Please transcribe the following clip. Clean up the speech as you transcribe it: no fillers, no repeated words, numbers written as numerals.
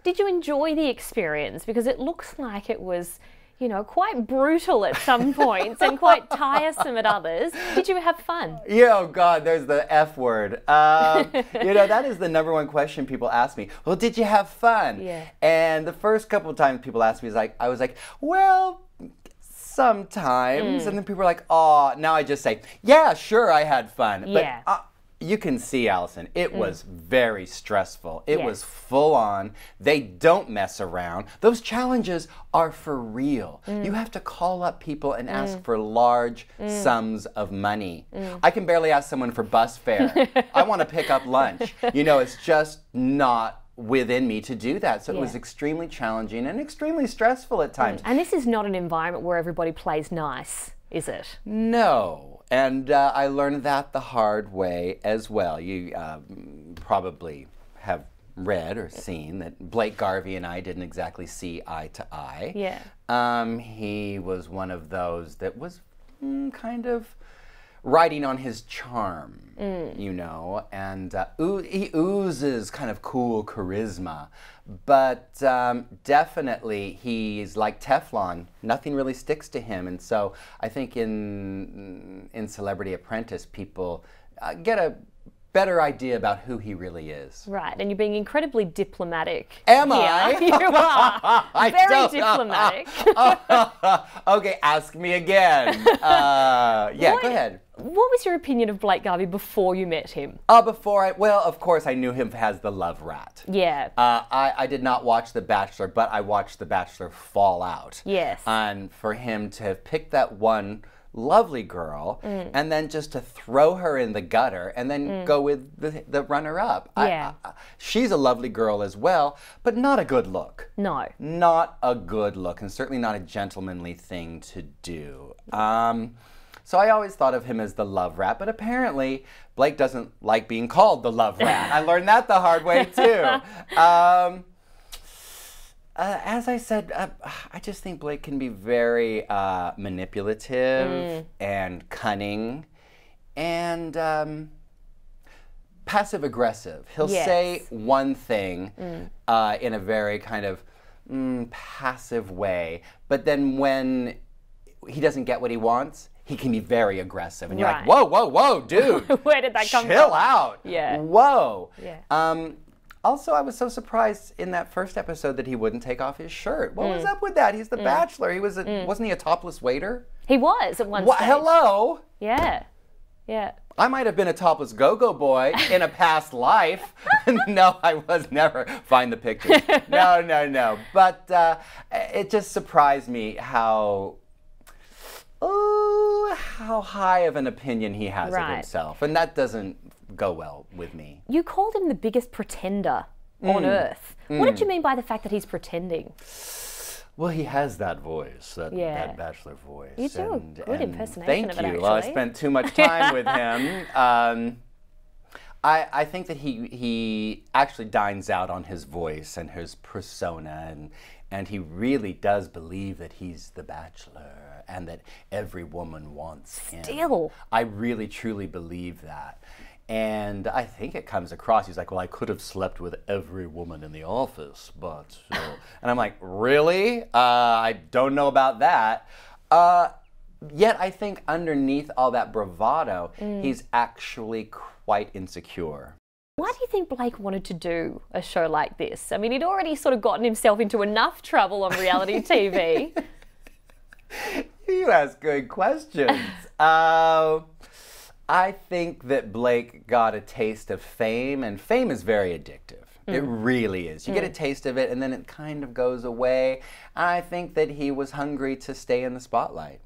Did you enjoy the experience? Because it looks like it was, you know, quite brutal at some points and quite tiresome at others. Did you have fun? Yeah, oh God, there's the F word. You know, that is the #1 question people ask me. Well, did you have fun? Yeah. And the first couple of times people asked me, I was like, well, sometimes. And then people are like, oh, now I just say, yeah, sure, I had fun. Yeah. But you can see, Alison, it was very stressful. It was full on. They don't mess around. Those challenges are for real. You have to call up people and ask for large sums of money. I can barely ask someone for bus fare. I want to pick up lunch. You know, it's just not within me to do that. So it was extremely challenging and extremely stressful at times. And this is not an environment where everybody plays nice, is it? No. And I learned that the hard way as well. You probably have read or seen that Blake Garvey and I didn't exactly see eye to eye. Yeah. He was one of those that was kind of riding on his charm, you know, and he oozes kind of cool charisma, but definitely he's like Teflon. Nothing really sticks to him, and so I think in Celebrity Apprentice, people get a better idea about who he really is. Right, and you're being incredibly diplomatic. Am here. I? You are. Very diplomatic. Okay, ask me again. Yeah, go ahead. What was your opinion of Blake Garvey before you met him? Well, of course, I knew him as the love rat. Yeah. I did not watch The Bachelor, but I watched The Bachelor fall out. Yes. And for him to have picked that one lovely girl and then just to throw her in the gutter and then go with the runner-up. Yeah. She's a lovely girl as well, but not a good look. No. Not a good look, and certainly not a gentlemanly thing to do. So I always thought of him as the love rat, but apparently Blake doesn't like being called the love rat. I learned that the hard way too. As I said, I just think Blake can be very manipulative and cunning and passive-aggressive. He'll say one thing in a very kind of passive way, but then when he doesn't get what he wants, he can be very aggressive. And you're like, whoa, whoa, whoa, dude. Where did that come from? Chill out. Yeah. Whoa. Yeah. Also, I was so surprised in that first episode that he wouldn't take off his shirt. What was up with that? He's the Bachelor. He was wasn't he a topless waiter? He was at one stage. Hello? Yeah. Yeah. I might have been a topless go-go boy in a past life. No, I was never. Find the picture. No. But it just surprised me how high of an opinion he has of himself. And that doesn't go well with me. You called him the biggest pretender on earth. What did you mean by the fact that he's pretending? Well, he has that voice, that Bachelor voice. You do a good impersonation of it, Thank you. actually. Well, I spent too much time with him. I think that he actually dines out on his voice and his persona, and he really does believe that he's the Bachelor and that every woman wants him. Still. I really, truly believe that. And I think it comes across. He's like, well, I could have slept with every woman in the office, but... And I'm like, really? I don't know about that. Yet I think underneath all that bravado, he's actually quite insecure. Why do you think Blake wanted to do a show like this? I mean, he'd already sort of gotten himself into enough trouble on reality TV. You ask good questions. I think that Blake got a taste of fame, and fame is very addictive. It really is. You get a taste of it, and then it kind of goes away. I think that he was hungry to stay in the spotlight.